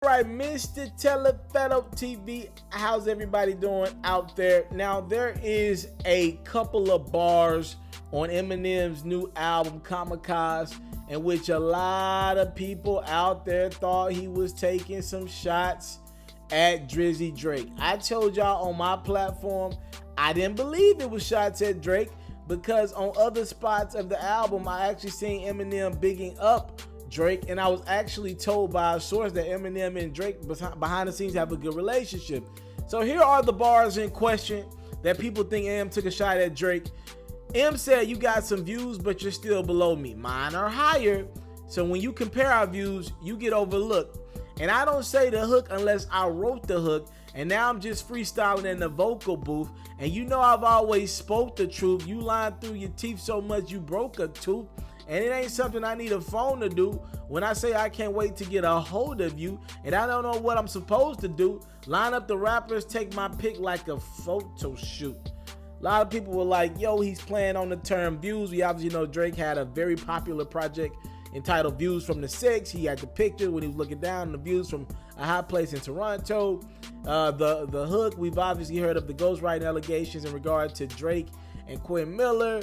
right, Mr. Taliaferro TV, how's everybody doing out there? Now, there is a couple of bars on Eminem's new album, Kamikaze, in which a lot of people out there thought he was taking some shots at Drizzy Drake. I told y'all on my platform, I didn't believe it was shots at Drake because on other spots of the album, I actually seen Eminem bigging up Drake, and I was actually told by a source that Eminem and Drake behind the scenes have a good relationship. So here are the bars in question that people think Em took a shot at Drake. Em said, "You got some views, but you're still below me. Mine are higher. So when you compare our views, you get overlooked. And I don't say the hook unless I wrote the hook. And now I'm just freestyling in the vocal booth. And you know I've always spoke the truth. You lying through your teeth so much you broke a tooth. And it ain't something I need a phone to do. When I say I can't wait to get a hold of you, and I don't know what I'm supposed to do, line up the rappers, take my pic like a photo shoot." A lot of people were like, yo, he's playing on the term views. We obviously know Drake had a very popular project entitled Views from the Six. He had the picture when he was looking down the views from a high place in Toronto. The hook, we've obviously heard of the ghostwriting allegations in regard to Drake and Quinn Miller.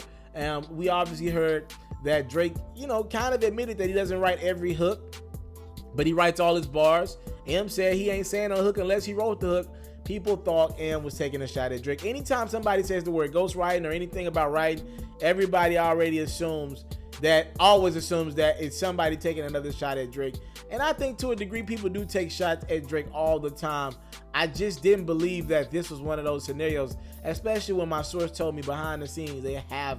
We obviously heard that Drake, kind of admitted that he doesn't write every hook, but he writes all his bars. Em said he ain't saying a hook unless he wrote the hook. People thought Em was taking a shot at Drake. Anytime somebody says the word ghostwriting or anything about writing, everybody already always assumes that it's somebody taking another shot at Drake. And I think to a degree, people do take shots at Drake all the time. I just didn't believe that this was one of those scenarios, especially when my source told me behind the scenes they have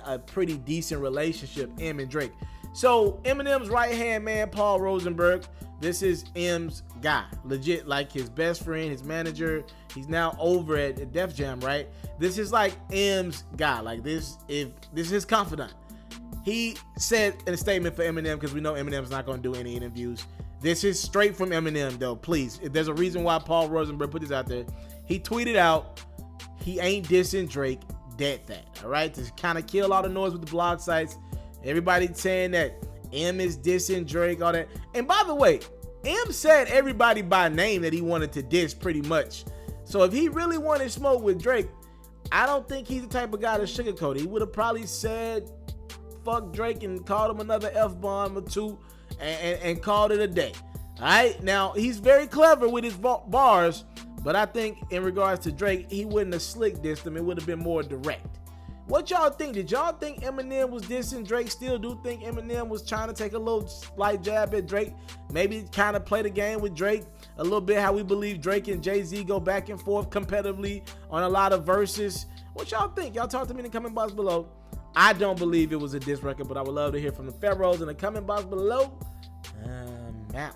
a pretty decent relationship, Em and Drake. So Eminem's right-hand man, Paul Rosenberg, this is Em's guy, legit, like his best friend, his manager. He's now over at Def Jam, right? This is like Em's guy, like this is his confidant. He said in a statement for Eminem, because we know Eminem's not going to do any interviews. This is straight from Eminem, though. Please, if there's a reason why Paul Rosenberg put this out there. He tweeted out, he ain't dissing Drake, dead that. All right, to kind of kill all the noise with the blog sites. Everybody saying that Em is dissing Drake, all that. And by the way, Em said everybody by name that he wanted to diss pretty much. So if he really wanted smoke with Drake, I don't think he's the type of guy to sugarcoat it. He would have probably said fuck Drake and called him another F-bomb or two and called it a day. All right, now he's very clever with his bars, but I think in regards to Drake, he wouldn't have slick dissed him. It would have been more direct. What y'all think? Did y'all think Eminem was dissing Drake? Still do think Eminem was trying to take a little slight jab at Drake? Maybe kind of play the game with Drake a little bit, how we believe Drake and Jay-Z go back and forth competitively on a lot of verses. What y'all think? Y'all talk to me in the comment box below. I don't believe it was a diss record, but I would love to hear from the Ferros in the comment box below. I'm out.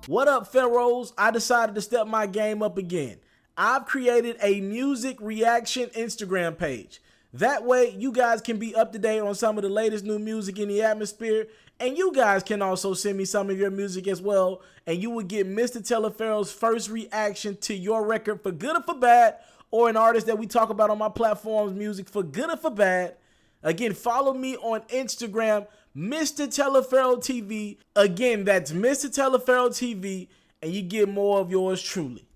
What up, Ferros? I decided to step my game up again. I've created a music reaction Instagram page. That way, you guys can be up to date on some of the latest new music in the atmosphere, and you guys can also send me some of your music as well, and you will get Mr. Taliaferro's first reaction to your record for good or for bad, or an artist that we talk about on my platform's music for good or for bad. Again, follow me on Instagram, Mr. Taliaferro TV. Again, that's Mr. Taliaferro TV, and you get more of yours truly.